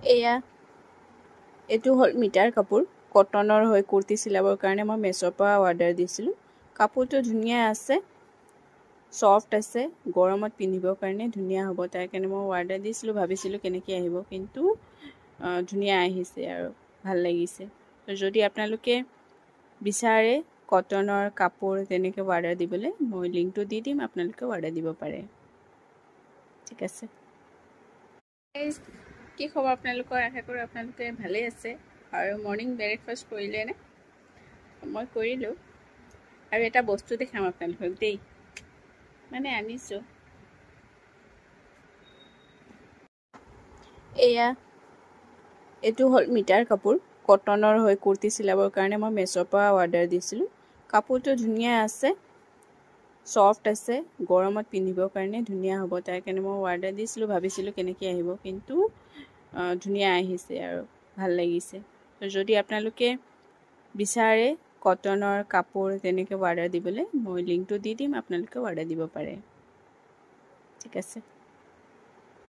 এয়া এইটো হ'ল মিটাৰ কাপোৰ কটনৰ হৈ কুৰ্তি চিলাবৰ কাৰণে মই মেছ'ৰ পৰা অৰ্ডাৰ দিছিলোঁ। কাপোৰটো ধুনীয়া আছে, ছফ্ট আছে, গৰমত পিন্ধিবৰ কাৰণে ধুনীয়া হ'ব। তাৰ কাৰণে মই অৰ্ডাৰ দিছিলোঁ, ভাবিছিলোঁ কেনেকৈ আহিব, কিন্তু ধুনীয়া আহিছে আৰু ভাল লাগিছে। যদি আপোনালোকে বিচাৰে কটনৰ কাপোৰ তেনেকৈ অৰ্ডাৰ দিবলৈ, মই লিংকটো দি দিম, আপোনালোকে অৰ্ডাৰ দিব পাৰে। ঠিক আছে, কি খবৰ আপোনালোকৰ? আশা কৰোঁ আপোনালোকে ভালেই আছে। আৰু মৰ্ণিং ব্ৰেকফাষ্ট কৰিলেনে? মই কৰিলোঁ। আৰু এটা বস্তু দেখাম আপোনালোকক দেই, মানে আনিছোঁ। এয়া এইটো হ'ল মিটাৰ কাপোৰ কটনৰ হৈ কুৰ্তি চিলাবৰ কাৰণে মই মেছ'ৰ পৰা অৰ্ডাৰ দিছিলোঁ। কাপোৰটো ধুনীয়া আছে, ছফ্ট আছে, গৰমত পিন্ধিবৰ কাৰণে ধুনীয়া হ'ব। তাৰ কাৰণে মই অৰ্ডাৰ দিছিলোঁ, ভাবিছিলোঁ কেনেকৈ আহিব, কিন্তু ধুনীয়া আহিছে আৰু ভাল লাগিছে। যদি আপোনালোকে বিচাৰে কটনৰ কাপোৰ তেনেকৈ অৰ্ডাৰ দিবলৈ, মই লিংকটো দি দিম, আপোনালোকে অৰ্ডাৰ দিব পাৰে। ঠিক আছে।